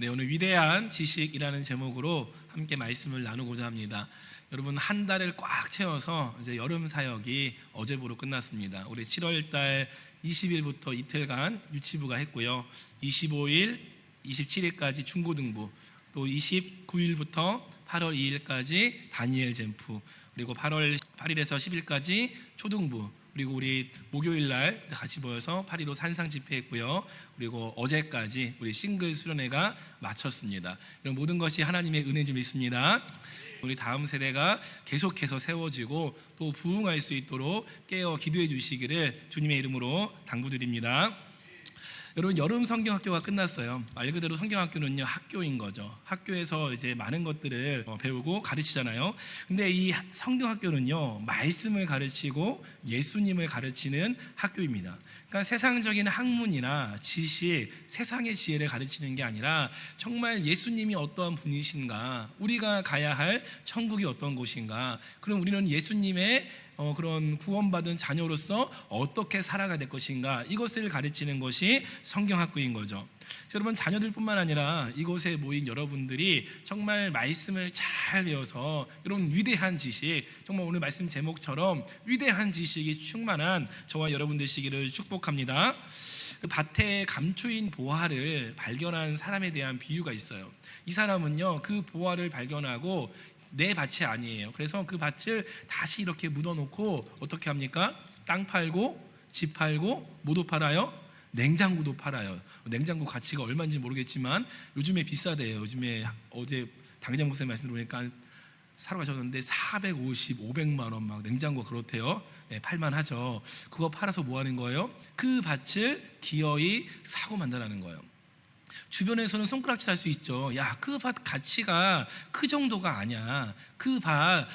네, 오늘 위대한 지식이라는 제목으로 함께 말씀을 나누고자 합니다. 여러분, 한 달을 꽉 채워서 이제 여름 사역이 어제부로 끝났습니다. 올해 7월 달 20일부터 이틀간 유치부가 했고요. 25일, 27일까지 중고등부, 또 29일부터 8월 2일까지 다니엘 젠프, 그리고 8월 8일에서 10일까지 초등부, 그리고 우리 목요일 날 같이 모여서 8.15 산상 집회했고요. 그리고 어제까지 우리 싱글 수련회가 마쳤습니다. 이런 모든 것이 하나님의 은혜인 줄 믿습니다. 우리 다음 세대가 계속해서 세워지고 또 부흥할 수 있도록 깨어 기도해 주시기를 주님의 이름으로 당부드립니다. 여러분, 여름 성경학교가 끝났어요. 말 그대로 성경학교는요, 학교인 거죠. 학교에서 이제 많은 것들을 배우고 가르치잖아요. 근데 이 성경학교는요, 말씀을 가르치고 예수님을 가르치는 학교입니다. 그러니까 세상적인 학문이나 지식, 세상의 지혜를 가르치는 게 아니라 정말 예수님이 어떠한 분이신가, 우리가 가야 할 천국이 어떤 곳인가, 그럼 우리는 예수님의 그런 구원받은 자녀로서 어떻게 살아가야 될 것인가, 이것을 가르치는 것이 성경학교인 거죠. 여러분, 자녀들뿐만 아니라 이곳에 모인 여러분들이 정말 말씀을 잘 배워서 여러분 위대한 지식, 정말 오늘 말씀 제목처럼 위대한 지식이 충만한 저와 여러분 되시기를 축복합니다. 그 밭에 감추인 보화를 발견한 사람에 대한 비유가 있어요. 이 사람은요, 그 보화를 발견하고 내 밭이 아니에요. 그래서 그 밭을 다시 이렇게 묻어놓고 어떻게 합니까? 땅 팔고 집 팔고 뭐도 팔아요? 냉장고도 팔아요. 냉장고 가치가 얼마인지 모르겠지만 요즘에 비싸대요. 요즘에 어제 당장 목사님 말씀 들어보니까 사러 가셨는데 450, 500만 원 막 냉장고 그렇대요. 네, 팔만하죠. 그거 팔아서 뭐 하는 거예요? 그 밭을 기어이 사고 만다라는 거예요. 주변에서는 손가락질 할 수 있죠. 야, 그 밭 가치가 그 정도가 아니야. 그 밭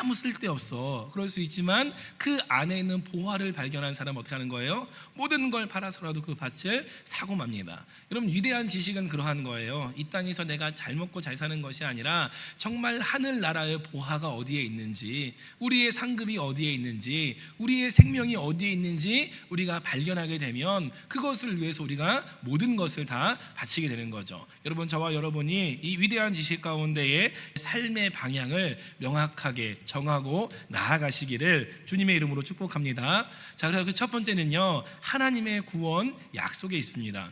아무 쓸데없어. 그럴 수 있지만 그 안에 있는 보화를 발견한 사람은 어떻게 하는 거예요? 모든 걸 팔아서라도 그 밭을 사고 맙니다. 여러분, 위대한 지식은 그러한 거예요. 이 땅에서 내가 잘 먹고 잘 사는 것이 아니라 정말 하늘나라의 보화가 어디에 있는지, 우리의 상급이 어디에 있는지, 우리의 생명이 어디에 있는지 우리가 발견하게 되면 그것을 위해서 우리가 모든 것을 다 바치게 되는 거죠. 여러분, 저와 여러분이 이 위대한 지식 가운데에 삶의 방향을 명확하게 정하고 나아가시기를 주님의 이름으로 축복합니다. 자, 그래서 그 첫 번째는요, 하나님의 구원 약속에 있습니다.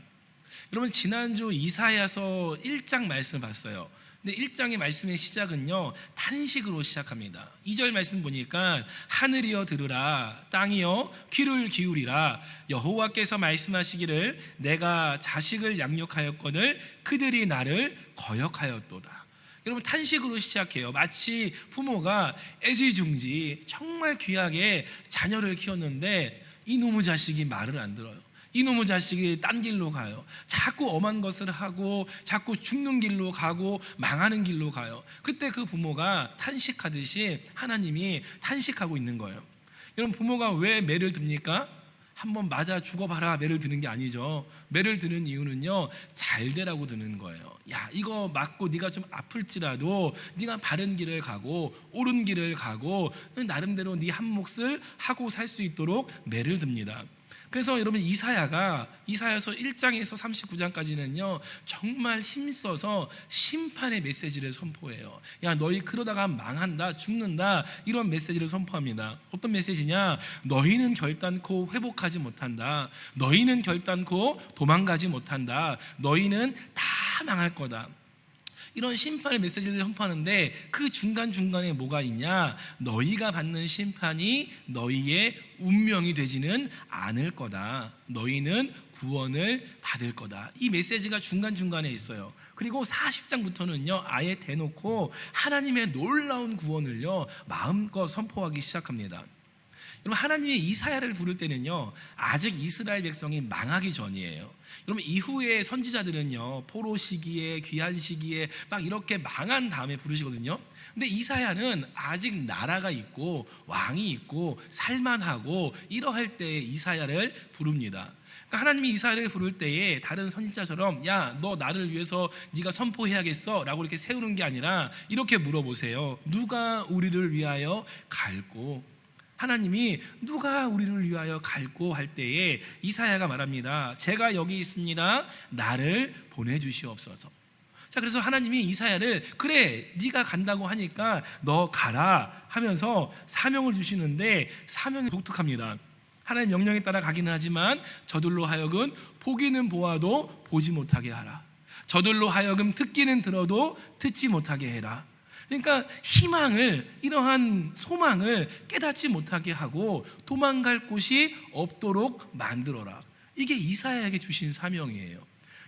여러분, 지난주 이사야서 1장 말씀 봤어요. 근데 1장의 말씀의 시작은요, 탄식으로 시작합니다. 2절 말씀 보니까 하늘이여 들으라, 땅이여 귀를 기울이라, 여호와께서 말씀하시기를 내가 자식을 양육하였거늘 그들이 나를 거역하였도다. 여러분, 탄식으로 시작해요. 마치 부모가 애지중지 정말 귀하게 자녀를 키웠는데 이놈의 자식이 말을 안 들어요. 이놈의 자식이 딴 길로 가요. 자꾸 엄한 것을 하고 자꾸 죽는 길로 가고 망하는 길로 가요. 그때 그 부모가 탄식하듯이 하나님이 탄식하고 있는 거예요. 여러분, 부모가 왜 매를 듭니까? 한번 맞아 죽어봐라 매를 드는 게 아니죠. 매를 드는 이유는요, 잘 되라고 드는 거예요. 야, 이거 맞고 네가 좀 아플지라도 네가 바른 길을 가고 옳은 길을 가고 나름대로 네 한 몫을 하고 살 수 있도록 매를 듭니다. 그래서 여러분, 이사야서 1장에서 39장까지는요 정말 힘써서 심판의 메시지를 선포해요. 야, 너희 그러다가 망한다, 죽는다, 이런 메시지를 선포합니다. 어떤 메시지냐? 너희는 결단코 회복하지 못한다. 너희는 결단코 도망가지 못한다. 너희는 다 망할 거다. 이런 심판의 메시지를 선포하는데 그 중간중간에 뭐가 있냐? 너희가 받는 심판이 너희의 운명이 되지는 않을 거다. 너희는 구원을 받을 거다. 이 메시지가 중간중간에 있어요. 그리고 40장부터는요 아예 대놓고 하나님의 놀라운 구원을요 마음껏 선포하기 시작합니다. 여러분, 하나님이 이사야를 부를 때는요 아직 이스라엘 백성이 망하기 전이에요. 여러분, 이후에 선지자들은요 포로 시기에, 귀한 시기에 막 이렇게 망한 다음에 부르시거든요. 근데 이사야는 아직 나라가 있고 왕이 있고 살만하고 이러할 때에 이사야를 부릅니다. 그러니까 하나님이 이사야를 부를 때에 다른 선지자처럼 야, 너 나를 위해서 네가 선포해야겠어 라고 이렇게 세우는 게 아니라 이렇게 물어보세요. 누가 우리를 위하여 갈고? 하나님이 누가 우리를 위하여 갈고 할 때에 이사야가 말합니다. 제가 여기 있습니다. 나를 보내주시옵소서. 자, 그래서 하나님이 이사야를 그래 네가 간다고 하니까 너 가라 하면서 사명을 주시는데 사명이 독특합니다. 하나님 명령에 따라 가기는 하지만 저들로 하여금 보기는 보아도 보지 못하게 하라. 저들로 하여금 듣기는 들어도 듣지 못하게 해라. 그러니까 희망을, 이러한 소망을 깨닫지 못하게 하고 도망갈 곳이 없도록 만들어라. 이게 이사야에게 주신 사명이에요.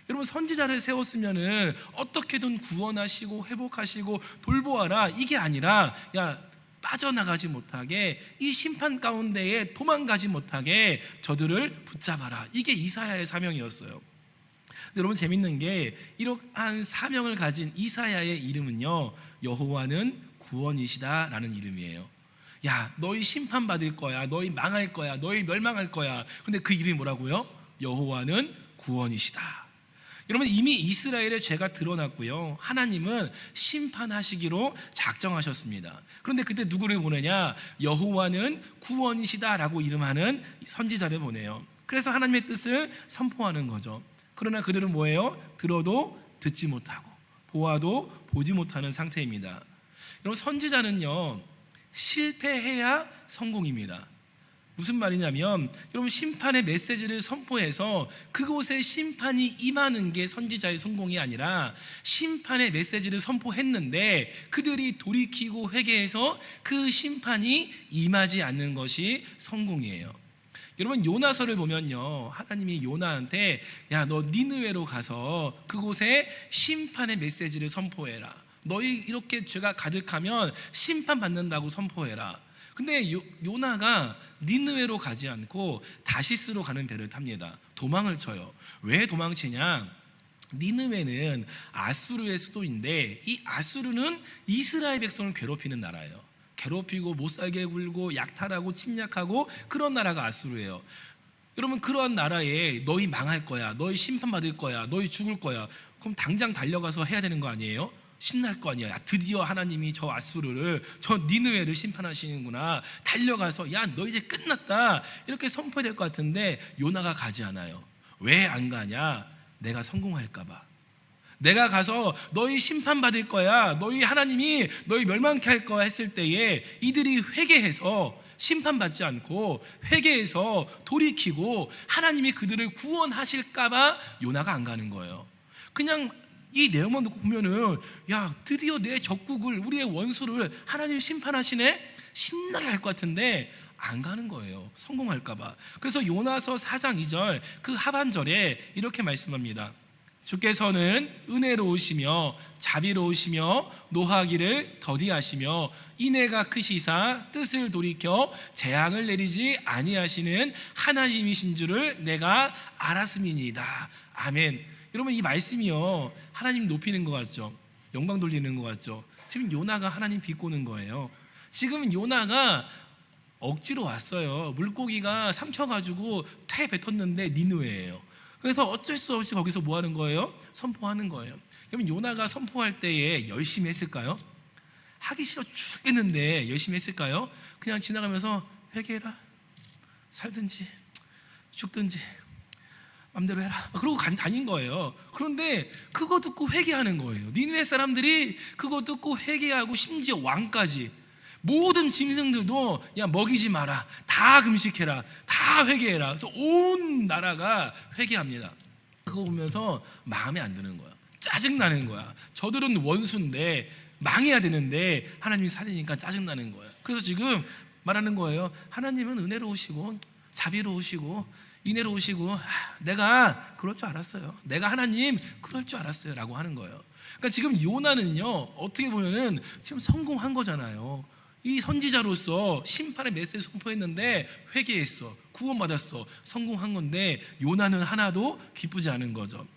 여러분, 선지자를 세웠으면은 어떻게든 구원하시고 회복하시고 돌보아라, 이게 아니라 야 빠져나가지 못하게, 이 심판 가운데에 도망가지 못하게 저들을 붙잡아라. 이게 이사야의 사명이었어요. 여러분, 재밌는 게 이러한 사명을 가진 이사야의 이름은요, 여호와는 구원이시다라는 이름이에요. 야, 너희 심판받을 거야, 너희 망할 거야, 너희 멸망할 거야. 근데 그 이름이 뭐라고요? 여호와는 구원이시다. 여러분, 이미 이스라엘의 죄가 드러났고요, 하나님은 심판하시기로 작정하셨습니다. 그런데 그때 누구를 보내냐? 여호와는 구원이시다라고 이름하는 선지자를 보내요. 그래서 하나님의 뜻을 선포하는 거죠. 그러나 그들은 뭐예요? 들어도 듣지 못하고 보아도 보지 못하는 상태입니다. 여러분, 선지자는요 실패해야 성공입니다. 무슨 말이냐면, 여러분, 심판의 메시지를 선포해서 그곳에 심판이 임하는 게 선지자의 성공이 아니라, 심판의 메시지를 선포했는데 그들이 돌이키고 회개해서 그 심판이 임하지 않는 것이 성공이에요. 여러분, 요나서를 보면요, 하나님이 요나한테 야, 너 니느웨로 가서 그곳에 심판의 메시지를 선포해라. 너희 이렇게 죄가 가득하면 심판받는다고 선포해라. 근데 요나가 니느웨로 가지 않고 다시스로 가는 배를 탑니다. 도망을 쳐요. 왜 도망치냐? 니느웨는 아수르의 수도인데 이 아수르는 이스라엘 백성을 괴롭히는 나라예요. 괴롭히고 못살게 굴고 약탈하고 침략하고 그런 나라가 아수르예요. 여러분, 그런 나라에 너희 망할 거야, 너희 심판받을 거야, 너희 죽을 거야. 그럼 당장 달려가서 해야 되는 거 아니에요? 신날 거 아니야. 야, 드디어 하나님이 저 아수르를, 저 니느웨를 심판하시는구나. 달려가서 야, 너 이제 끝났다 이렇게 선포해야 될 것 같은데 요나가 가지 않아요. 왜 안 가냐? 내가 성공할까 봐. 내가 가서 너희 심판받을 거야, 너희 하나님이 너희 멸망케 할 거야 했을 때에 이들이 회개해서 심판받지 않고 회개해서 돌이키고 하나님이 그들을 구원하실까 봐 요나가 안 가는 거예요. 그냥 이 내용만 듣고 보면은 야, 드디어 내 적국을, 우리의 원수를 하나님이 심판하시네? 신나게 할 것 같은데 안 가는 거예요. 성공할까 봐. 그래서 요나서 4장 2절 그 하반절에 이렇게 말씀합니다. 주께서는 은혜로우시며 자비로우시며 노하기를 더디하시며 인애가 크시사 뜻을 돌이켜 재앙을 내리지 아니하시는 하나님이신 줄을 내가 알았음이니이다. 아멘. 여러분, 이 말씀이요, 하나님 높이는 것 같죠? 영광 돌리는 것 같죠? 지금 요나가 하나님 비꼬는 거예요. 지금 요나가 억지로 왔어요. 물고기가 삼켜가지고 퇴 뱉었는데 니느웨예요. 그래서 어쩔 수 없이 거기서 뭐 하는 거예요? 선포하는 거예요. 그러면 요나가 선포할 때에 열심히 했을까요? 하기 싫어 죽겠는데 열심히 했을까요? 그냥 지나가면서 회개해라, 살든지 죽든지 맘대로 해라, 그러고 다닌 거예요. 그런데 그거 듣고 회개하는 거예요. 니느웨 사람들이 그거 듣고 회개하고 심지어 왕까지, 모든 짐승들도 야, 먹이지 마라, 다 금식해라, 다 회개해라. 그래서 온 나라가 회개합니다. 그거 보면서 마음에 안 드는 거야. 짜증나는 거야. 저들은 원수인데 망해야 되는데 하나님이 살리니까 짜증나는 거야. 그래서 지금 말하는 거예요. 하나님은 은혜로우시고 자비로우시고 인애로우시고 내가 그럴 줄 알았어요. 내가 하나님 그럴 줄 알았어요 라고 하는 거예요. 그러니까 지금 요나는요, 어떻게 보면은 지금 성공한 거잖아요. 이 선지자로서 심판의 메시지 선포했는데 회개했어, 구원받았어, 성공한 건데 요나는 하나도 기쁘지 않은 거죠.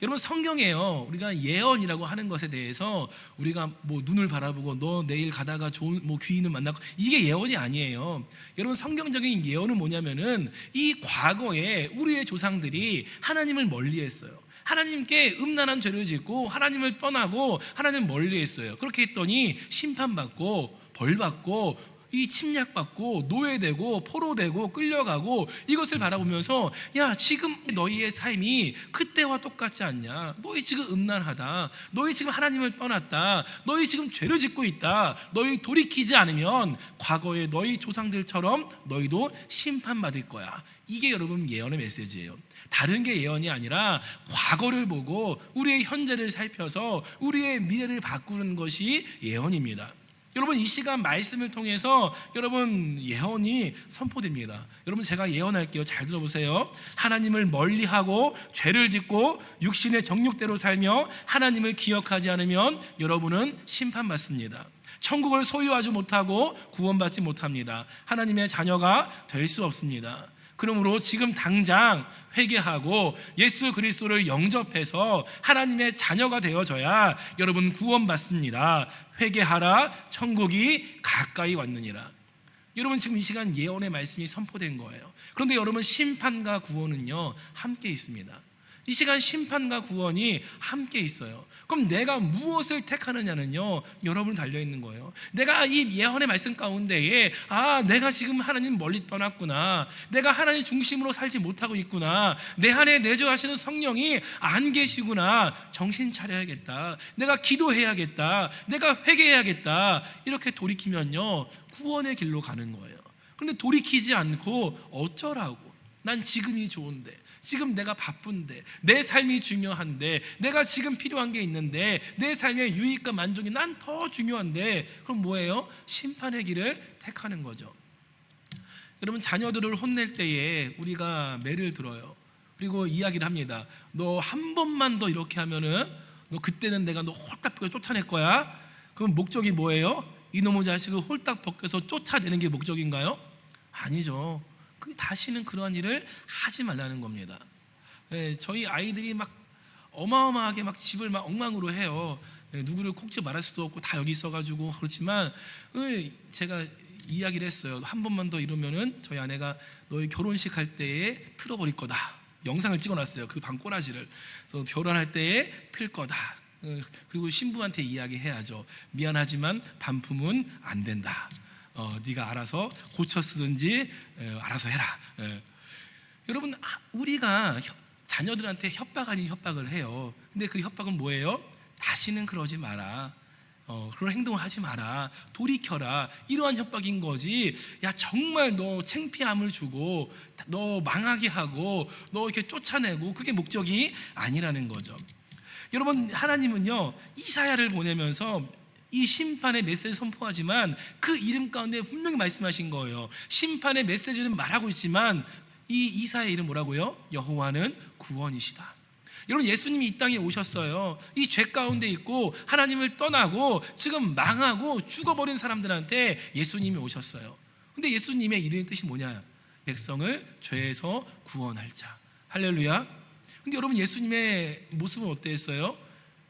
여러분, 성경에요, 우리가 예언이라고 하는 것에 대해서 우리가 뭐 눈을 바라보고 너 내일 가다가 좋은 뭐 귀인을 만나고, 이게 예언이 아니에요. 여러분, 성경적인 예언은 뭐냐면은 이 과거에 우리의 조상들이 하나님을 멀리했어요. 하나님께 음란한 죄를 짓고 하나님을 떠나고 하나님을 멀리했어요. 그렇게 했더니 심판받고 벌받고 이 침략받고 노예되고 포로되고 끌려가고 이것을 바라보면서 야, 지금 너희의 삶이 그때와 똑같지 않냐? 너희 지금 음란하다. 너희 지금 하나님을 떠났다. 너희 지금 죄를 짓고 있다. 너희 돌이키지 않으면 과거의 너희 조상들처럼 너희도 심판받을 거야. 이게 여러분 예언의 메시지예요. 다른 게 예언이 아니라 과거를 보고 우리의 현재를 살펴서 우리의 미래를 바꾸는 것이 예언입니다. 여러분, 이 시간 말씀을 통해서 여러분 예언이 선포됩니다. 여러분, 제가 예언할게요. 잘 들어보세요. 하나님을 멀리하고 죄를 짓고 육신의 정욕대로 살며 하나님을 기억하지 않으면 여러분은 심판받습니다. 천국을 소유하지 못하고 구원받지 못합니다. 하나님의 자녀가 될 수 없습니다. 그러므로 지금 당장 회개하고 예수 그리스도를 영접해서 하나님의 자녀가 되어져야 여러분 구원받습니다. 회개하라, 천국이 가까이 왔느니라. 여러분, 지금 이 시간 예언의 말씀이 선포된 거예요. 그런데 여러분, 심판과 구원은요 함께 있습니다. 이 시간 심판과 구원이 함께 있어요. 그럼 내가 무엇을 택하느냐는요 여러분 달려있는 거예요. 내가 이 예언의 말씀 가운데에 내가 지금 하나님 멀리 떠났구나, 내가 하나님 중심으로 살지 못하고 있구나, 내 안에 내주하시는 성령이 안 계시구나, 정신 차려야겠다, 내가 기도해야겠다, 내가 회개해야겠다, 이렇게 돌이키면요 구원의 길로 가는 거예요. 그런데 돌이키지 않고 어쩌라고, 난 지금이 좋은데, 지금 내가 바쁜데, 내 삶이 중요한데, 내가 지금 필요한 게 있는데, 내 삶의 유익과 만족이 난 더 중요한데, 그럼 뭐예요? 심판의 길을 택하는 거죠. 여러분, 자녀들을 혼낼 때에 우리가 매를 들어요. 그리고 이야기를 합니다. 너 한 번만 더 이렇게 하면은 너 그때는 내가 너 홀딱 벗겨 쫓아낼 거야. 그럼 목적이 뭐예요? 이놈의 자식을 홀딱 벗겨서 쫓아내는 게 목적인가요? 아니죠. 다시는 그러한 일을 하지 말라는 겁니다. 저희 아이들이 막 어마어마하게 막 집을 막 엉망으로 해요. 누구를 콕지 말할 수도 없고 다 여기 있어가지고. 그렇지만 제가 이야기를 했어요. 한 번만 더 이러면은 저희 아내가 너희 결혼식 할 때에 틀어버릴 거다. 영상을 찍어놨어요. 그 방꼬라지를. 그래서 결혼할 때에 틀 거다. 그리고 신부한테 이야기해야죠. 미안하지만 반품은 안 된다. 네가 알아서 고쳐 쓰든지 알아서 해라. 여러분, 우리가 자녀들한테 협박 아닌 협박을 해요. 근데 그 협박은 뭐예요? 다시는 그러지 마라, 그런 행동을 하지 마라, 돌이켜라, 이러한 협박인 거지. 야, 정말 너 창피함을 주고 너 망하게 하고 너 이렇게 쫓아내고, 그게 목적이 아니라는 거죠. 여러분, 하나님은요 이사야를 보내면서 이 심판의 메시지를 선포하지만 그 이름 가운데 분명히 말씀하신 거예요. 심판의 메시지는 말하고 있지만 이 이사야의 이름 뭐라고요? 여호와는 구원이시다. 여러분, 예수님이 이 땅에 오셨어요. 이 죄 가운데 있고 하나님을 떠나고 지금 망하고 죽어버린 사람들한테 예수님이 오셨어요. 근데 예수님의 이름의 뜻이 뭐냐? 백성을 죄에서 구원할 자. 할렐루야. 근데 여러분, 예수님의 모습은 어땠어요?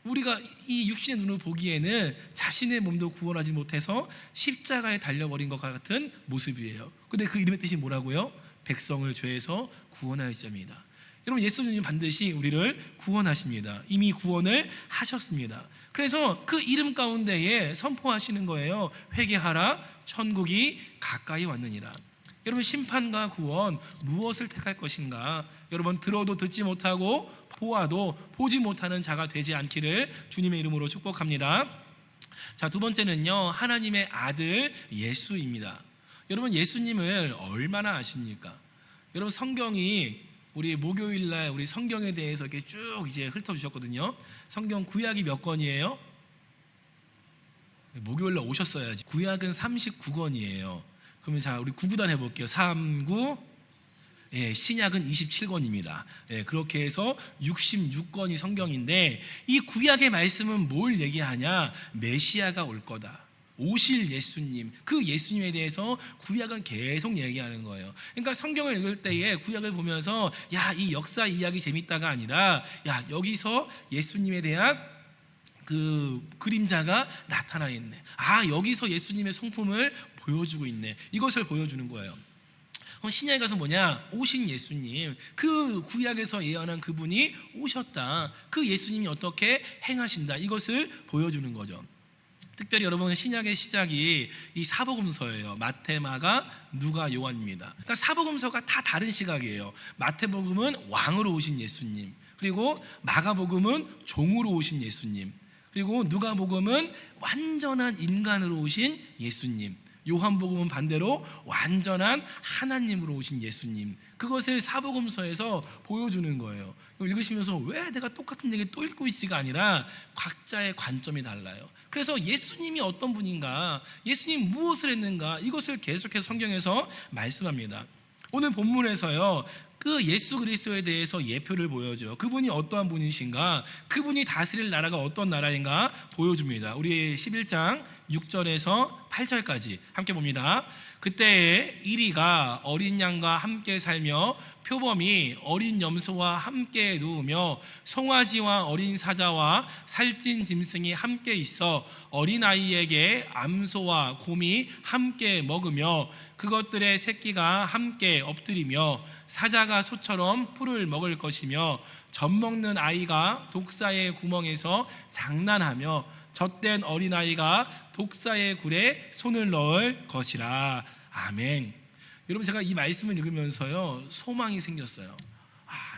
우리가 이 육신의 눈으로 보기에는 자신의 몸도 구원하지 못해서 십자가에 달려버린 것 같은 모습이에요. 근데 그 이름의 뜻이 뭐라고요? 백성을 죄에서 구원할 자입니다. 여러분, 예수님은 반드시 우리를 구원하십니다. 이미 구원을 하셨습니다. 그래서 그 이름 가운데에 선포하시는 거예요. 회개하라, 천국이 가까이 왔느니라. 여러분, 심판과 구원 무엇을 택할 것인가? 여러분, 들어도 듣지 못하고 보아도 보지 못하는 자가 되지 않기를 주님의 이름으로 축복합니다. 자, 두 번째는요, 하나님의 아들 예수입니다. 여러분, 예수님을 얼마나 아십니까? 여러분, 성경이 우리 목요일날 우리 성경에 대해서 이렇게 쭉 이제 훑어주셨거든요. 성경 구약이 몇 권이에요? 목요일날 오셨어야지. 구약은 39권이에요. 그러면 자, 우리 구구단 해볼게요. 39, 신약은 27권입니다. 그렇게 해서 66권이 성경인데, 이 구약의 말씀은 뭘 얘기하냐? 메시아가 올 거다, 오실 예수님, 그 예수님에 대해서 구약은 계속 얘기하는 거예요. 그러니까 성경을 읽을 때에 구약을 보면서 야, 이 역사 이야기 재밌다가 아니라, 야, 여기서 예수님에 대한 그 그림자가 나타나 있네. 여기서 예수님의 성품을 보여주고 있네. 이것을 보여주는 거예요. 그럼 신약에 가서 뭐냐? 오신 예수님, 그 구약에서 예언한 그분이 오셨다, 그 예수님이 어떻게 행하신다, 이것을 보여주는 거죠. 특별히 여러분 신약의 시작이 이 사복음서예요. 마태, 마가, 누가, 요한입니다. 그러니까 사복음서가 다 다른 시각이에요. 마태복음은 왕으로 오신 예수님, 그리고 마가복음은 종으로 오신 예수님, 그리고 누가복음은 완전한 인간으로 오신 예수님, 요한복음은 반대로 완전한 하나님으로 오신 예수님, 그것을 사복음서에서 보여주는 거예요. 읽으시면서 왜 내가 똑같은 얘기 또 읽고 있지가 아니라 각자의 관점이 달라요. 그래서 예수님이 어떤 분인가, 예수님 무엇을 했는가, 이것을 계속해서 성경에서 말씀합니다. 오늘 본문에서요, 그 예수 그리스도에 대해서 예표를 보여줘요. 그분이 어떠한 분이신가, 그분이 다스릴 나라가 어떤 나라인가 보여줍니다. 우리 11장 6절에서 8절까지 함께 봅니다. 그때에 이리가 어린 양과 함께 살며 표범이 어린 염소와 함께 누우며 송아지와 어린 사자와 살찐 짐승이 함께 있어 어린아이에게 암소와 곰이 함께 먹으며 그것들의 새끼가 함께 엎드리며 사자가 소처럼 풀을 먹을 것이며 젖먹는 아이가 독사의 구멍에서 장난하며 젖된 어린아이가 독사의 굴에 손을 넣을 것이라. 아멘. 여러분, 제가 이 말씀을 읽으면서요, 소망이 생겼어요.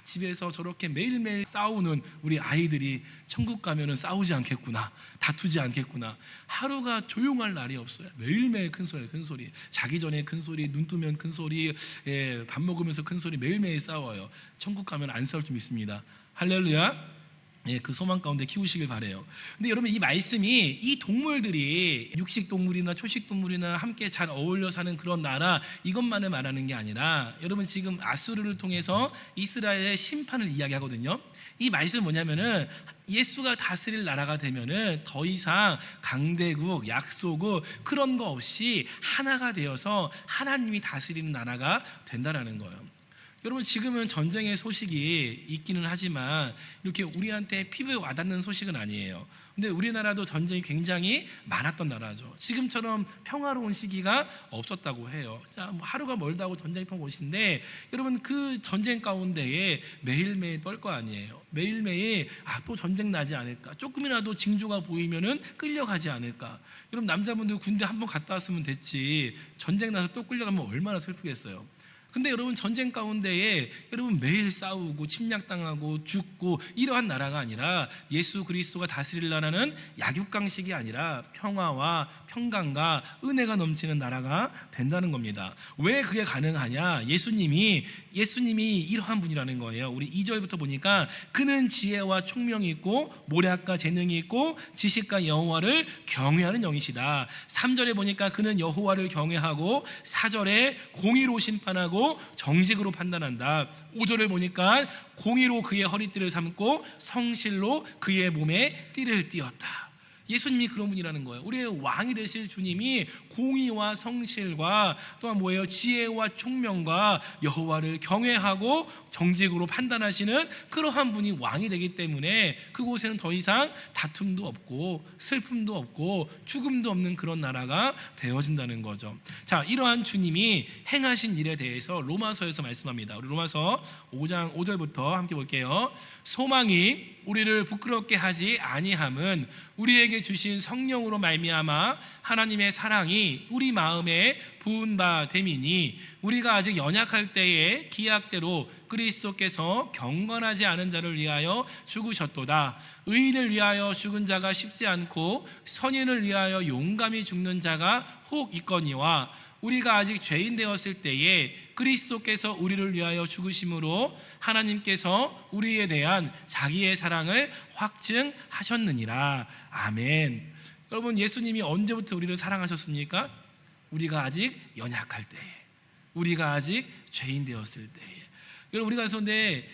집에서 저렇게 매일매일 싸우는 우리 아이들이 천국 가면은 싸우지 않겠구나, 다투지 않겠구나. 하루가 조용할 날이 없어요. 매일매일 큰 소리, 자기 전에 큰 소리, 눈 뜨면 큰 소리, 밥 먹으면서 큰 소리, 매일매일 싸워요. 천국 가면 안 싸울 줄 믿습니다. 할렐루야. 그 소망 가운데 키우시길 바래요. 근데 여러분, 이 말씀이 이 동물들이 육식 동물이나 초식 동물이나 함께 잘 어울려 사는 그런 나라, 이것만을 말하는 게 아니라, 여러분 지금 아수르를 통해서 이스라엘의 심판을 이야기하거든요. 이 말씀은 뭐냐면은 예수가 다스릴 나라가 되면은 더 이상 강대국, 약소국 그런 거 없이 하나가 되어서 하나님이 다스리는 나라가 된다라는 거예요. 여러분, 지금은 전쟁의 소식이 있기는 하지만 이렇게 우리한테 피부에 와닿는 소식은 아니에요. 근데 우리나라도 전쟁이 굉장히 많았던 나라죠. 지금처럼 평화로운 시기가 없었다고 해요. 자, 뭐 하루가 멀다고 전쟁이 평온인데, 여러분 그 전쟁 가운데에 매일매일 떨 거 아니에요. 매일매일 또 전쟁 나지 않을까, 조금이라도 징조가 보이면은 끌려가지 않을까. 여러분, 남자분들 군대 한번 갔다 왔으면 됐지, 전쟁 나서 또 끌려가면 얼마나 슬프겠어요. 근데 여러분, 전쟁 가운데에 여러분 매일 싸우고 침략당하고 죽고 이러한 나라가 아니라, 예수 그리스도가 다스릴 나라는 약육강식이 아니라 평화와 평강과 은혜가 넘치는 나라가 된다는 겁니다. 왜 그게 가능하냐? 예수님이 이러한 분이라는 거예요. 우리 2절부터 보니까 그는 지혜와 총명이 있고 모략과 재능이 있고 지식과 여호와를 경외하는 영이시다. 3절에 보니까 그는 여호와를 경외하고 4절에 공의로 심판하고 정직으로 판단한다. 5절을 보니까 공의로 그의 허리띠를 삼고 성실로 그의 몸에 띠를 띠었다. 예수님이 그런 분이라는 거예요. 우리의 왕이 되실 주님이 공의와 성실과 또한 뭐예요? 지혜와 총명과 여호와를 경외하고 정직으로 판단하시는 그러한 분이 왕이 되기 때문에 그곳에는 더 이상 다툼도 없고 슬픔도 없고 죽음도 없는 그런 나라가 되어진다는 거죠. 자, 이러한 주님이 행하신 일에 대해서 로마서에서 말씀합니다. 우리 로마서 5장 5절부터 함께 볼게요. 소망이 우리를 부끄럽게 하지 아니함은 우리에게 주신 성령으로 말미암아 하나님의 사랑이 우리 마음에 부은 바 됨이니, 우리가 아직 연약할 때에 기약대로 그리스도께서 경건하지 않은 자를 위하여 죽으셨도다. 의인을 위하여 죽은 자가 쉽지 않고 선인을 위하여 용감히 죽는 자가 혹 있거니와, 우리가 아직 죄인 되었을 때에 그리스도께서 우리를 위하여 죽으심으로 하나님께서 우리에 대한 자기의 사랑을 확증하셨느니라. 아멘. 여러분, 예수님이 언제부터 우리를 사랑하셨습니까? 우리가 아직 연약할 때에, 우리가 아직 죄인 되었을 때에. 여러분, 우리가 그런데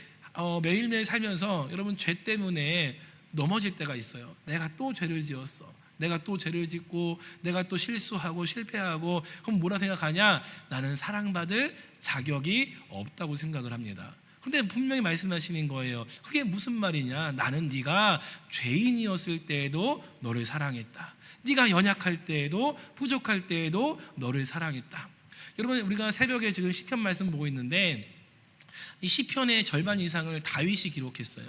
매일매일 살면서 여러분 죄 때문에 넘어질 때가 있어요. 내가 또 죄를 지었어, 내가 또 죄를 짓고 내가 또 실수하고 실패하고, 그럼 뭐라 생각하냐? 나는 사랑받을 자격이 없다고 생각을 합니다. 근데 분명히 말씀하시는 거예요. 그게 무슨 말이냐? 나는 네가 죄인이었을 때에도 너를 사랑했다. 네가 연약할 때에도 부족할 때에도 너를 사랑했다. 여러분, 우리가 새벽에 지금 시편 말씀 보고 있는데, 이 시편의 절반 이상을 다윗이 기록했어요.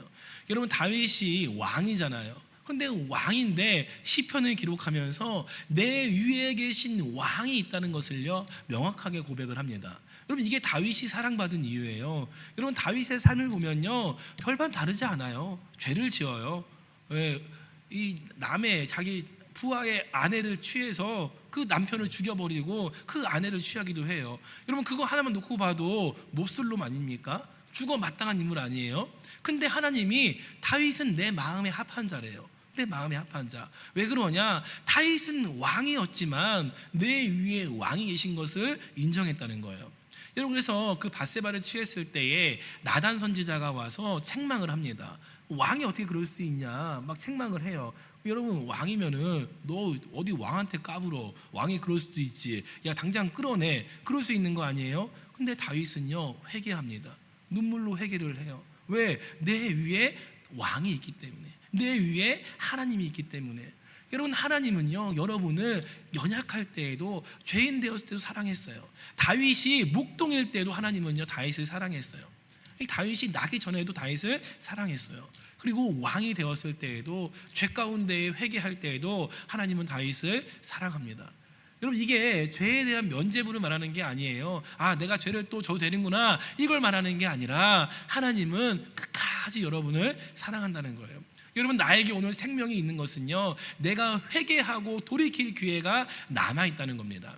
여러분, 다윗이 왕이잖아요. 근데 왕인데 시편을 기록하면서 내 위에 계신 왕이 있다는 것을요 명확하게 고백을 합니다. 여러분, 이게 다윗이 사랑받은 이유예요. 여러분, 다윗의 삶을 보면요 별반 다르지 않아요. 죄를 지어요. 왜? 이 남의 자기 부하의 아내를 취해서 그 남편을 죽여버리고 그 아내를 취하기도 해요. 여러분, 그거 하나만 놓고 봐도 몹쓸놈 아닙니까? 죽어 마땅한 인물 아니에요? 근데 하나님이 다윗은 내 마음에 합한 자래요. 내 마음에 합한 자. 왜 그러냐? 다윗은 왕이었지만 내 위에 왕이 계신 것을 인정했다는 거예요. 여러분, 그래서 그 밧세바를 취했을 때에 나단 선지자가 와서 책망을 합니다. 왕이 어떻게 그럴 수 있냐 막 책망을 해요. 여러분, 왕이면은 너 어디 왕한테 까불어. 왕이 그럴 수도 있지. 야, 당장 끌어내. 그럴 수 있는 거 아니에요? 근데 다윗은요 회개합니다. 눈물로 회개를 해요. 왜? 내 위에 왕이 있기 때문에, 내 위에 하나님이 있기 때문에. 여러분, 하나님은요 여러분을 연약할 때에도, 죄인 되었을 때도 사랑했어요. 다윗이 목동일 때도 하나님은요 다윗을 사랑했어요. 다윗이 나기 전에도 다윗을 사랑했어요. 그리고 왕이 되었을 때에도, 죄 가운데 회개할 때에도 하나님은 다윗을 사랑합니다. 여러분, 이게 죄에 대한 면죄부를 말하는 게 아니에요. 아, 내가 죄를 또 져도 되는구나, 이걸 말하는 게 아니라 하나님은 끝까지 여러분을 사랑한다는 거예요. 여러분, 나에게 오늘 생명이 있는 것은요 내가 회개하고 돌이킬 기회가 남아있다는 겁니다.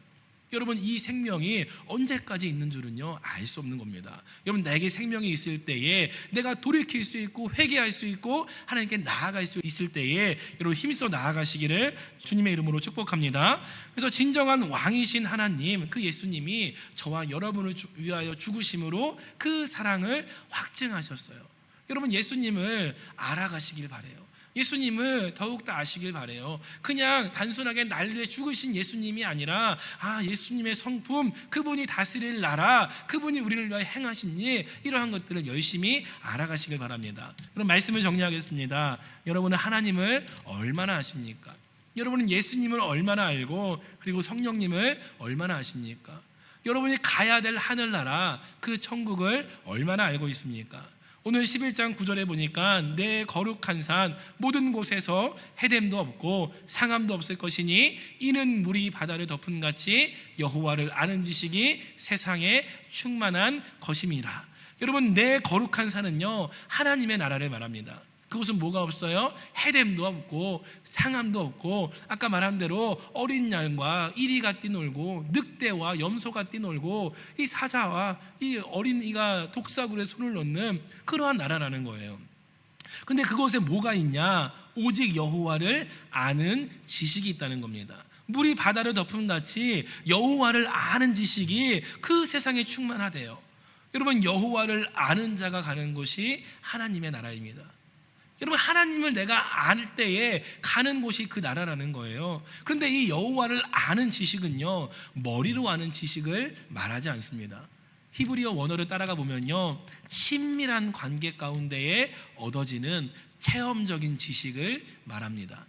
여러분, 이 생명이 언제까지 있는 줄은요 알 수 없는 겁니다. 여러분, 내게 생명이 있을 때에 내가 돌이킬 수 있고 회개할 수 있고 하나님께 나아갈 수 있을 때에 여러분 힘써 나아가시기를 주님의 이름으로 축복합니다. 그래서 진정한 왕이신 하나님, 그 예수님이 저와 여러분을 위하여 죽으심으로 그 사랑을 확증하셨어요. 여러분, 예수님을 알아가시길 바라요. 예수님을 더욱더 아시길 바라요. 그냥 단순하게 날 위해 죽으신 예수님이 아니라, 아, 예수님의 성품, 그분이 다스릴 나라, 그분이 우리를 위하여 행하신 일, 이러한 것들을 열심히 알아가시길 바랍니다. 그럼 말씀을 정리하겠습니다. 여러분은 하나님을 얼마나 아십니까? 여러분은 예수님을 얼마나 알고, 그리고 성령님을 얼마나 아십니까? 여러분이 가야 될 하늘나라, 그 천국을 얼마나 알고 있습니까? 오늘 11장 9절에 보니까 내 거룩한 산 모든 곳에서 해됨도 없고 상함도 없을 것이니 이는 물이 바다를 덮은 같이 여호와를 아는 지식이 세상에 충만한 것임이라. 여러분, 내 거룩한 산은요 하나님의 나라를 말합니다. 그것은 뭐가 없어요? 해됨도 없고 상함도 없고, 아까 말한 대로 어린 양과 이리가 뛰놀고 늑대와 염소가 뛰놀고 이 사자와 이 어린이가 독사굴에 손을 넣는 그러한 나라라는 거예요. 근데 그곳에 뭐가 있냐? 오직 여호와를 아는 지식이 있다는 겁니다. 물이 바다를 덮은 같이 여호와를 아는 지식이 그 세상에 충만하대요. 여러분, 여호와를 아는 자가 가는 곳이 하나님의 나라입니다. 여러분, 하나님을 내가 알 때에 가는 곳이 그 나라라는 거예요. 그런데 이 여호와를 아는 지식은요 머리로 아는 지식을 말하지 않습니다. 히브리어 원어를 따라가 보면요 친밀한 관계 가운데에 얻어지는 체험적인 지식을 말합니다.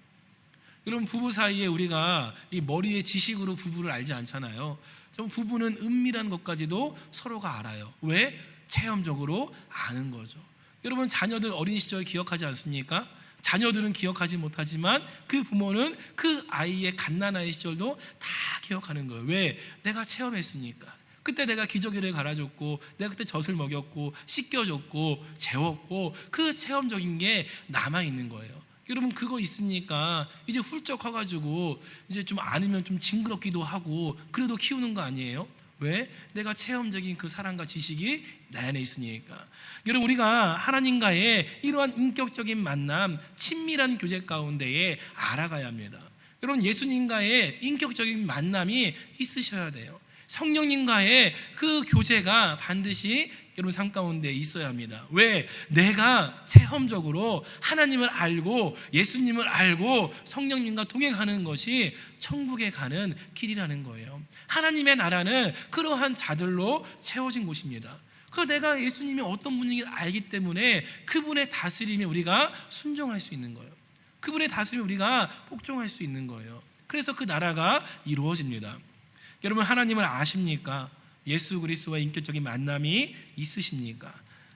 여러분, 부부 사이에 우리가 이 머리의 지식으로 부부를 알지 않잖아요. 좀 부부는 은밀한 것까지도 서로가 알아요. 왜? 체험적으로 아는 거죠. 여러분, 자녀들 어린 시절 기억하지 않습니까? 자녀들은 기억하지 못하지만 그 부모는 그 아이의 갓난아이 시절도 다 기억하는 거예요. 왜? 내가 체험했으니까. 그때 내가 기저귀를 갈아줬고, 내가 그때 젖을 먹였고, 씻겨줬고, 재웠고, 그 체험적인 게 남아있는 거예요. 여러분, 그거 있으니까 이제 훌쩍 커가지고 이제 좀 아니면 좀 징그럽기도 하고 그래도 키우는 거 아니에요? 왜? 내가 체험적인 그 사랑과 지식이 내 안에 있으니까. 여러분, 우리가 하나님과의 이러한 인격적인 만남, 친밀한 교제 가운데에 알아가야 합니다. 여러분, 예수님과의 인격적인 만남이 있으셔야 돼요. 성령님과의 그 교제가 반드시 여러분 삶 가운데 있어야 합니다. 왜? 내가 체험적으로 하나님을 알고 예수님을 알고 성령님과 동행하는 것이 천국에 가는 길이라는 거예요. 하나님의 나라는 그러한 자들로 채워진 곳입니다. 내가 예수님이 어떤 분인지 알기 때문에 그분의 다스림에 우리가 순종할 수 있는 거예요. 그분의 다스림에 우리가 복종할 수 있는 거예요. 그래서 그 나라가 이루어집니다. 여러분, 하나님을 아십니까? 예수 그리스도와 인격적인 만남이 있으십니까?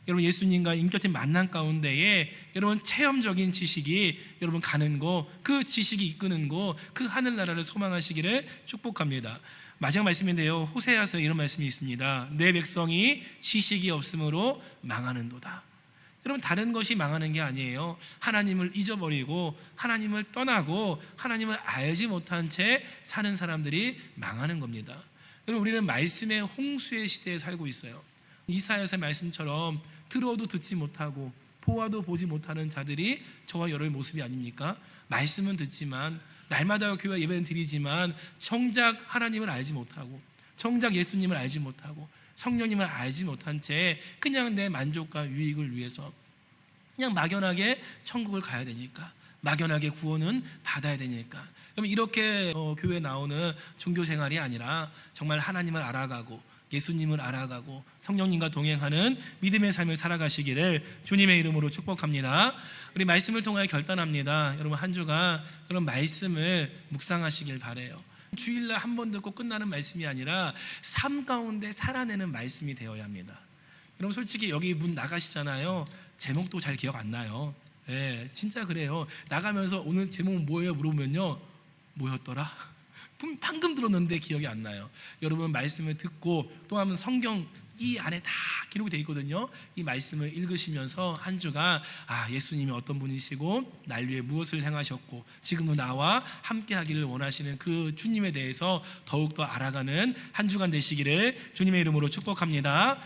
여러분 예수님과 인격적인 만남 가운데에 여러분 체험적인 지식이 여러분 가는 곳, 그 지식이 이끄는 곳, 그 하늘나라를 소망하시기를 축복합니다. 마지막 말씀인데요, 호세아서 이런 말씀이 있습니다. 내 백성이 지식이 없으므로 망하는도다. 여러분 다른 것이 망하는 게 아니에요. 하나님을 잊어버리고 하나님을 떠나고 하나님을 알지 못한 채 사는 사람들이 망하는 겁니다. 여러분 우리는 말씀의 홍수의 시대에 살고 있어요. 이사야서의 말씀처럼 들어도 듣지 못하고 보아도 보지 못하는 자들이 저와 여러분의 모습이 아닙니까? 말씀은 듣지만 날마다 교회 예배는 드리지만 정작 하나님을 알지 못하고 정작 예수님을 알지 못하고 성령님을 알지 못한 채 그냥 내 만족과 유익을 위해서 그냥 막연하게 천국을 가야 되니까, 막연하게 구원은 받아야 되니까, 그럼 이렇게 교회에 나오는 종교 생활이 아니라 정말 하나님을 알아가고 예수님을 알아가고 성령님과 동행하는 믿음의 삶을 살아가시기를 주님의 이름으로 축복합니다. 우리 말씀을 통하여 결단합니다. 여러분 한 주간 그런 말씀을 묵상하시길 바라요. 주일날 한 번 듣고 끝나는 말씀이 아니라 삶 가운데 살아내는 말씀이 되어야 합니다. 여러분 솔직히 여기 문 나가시잖아요. 제목도 잘 기억 안 나요. 네, 진짜 그래요. 나가면서 오늘 제목은 뭐예요? 물어보면요, 뭐였더라? 방금 들었는데 기억이 안 나요. 여러분 말씀을 듣고 또 하면 성경 이 안에 다 기록이 되어 있거든요. 이 말씀을 읽으시면서 한 주간 예수님이 어떤 분이시고 날 위해 무엇을 행하셨고 지금도 나와 함께 하기를 원하시는 그 주님에 대해서 더욱더 알아가는 한 주간 되시기를 주님의 이름으로 축복합니다.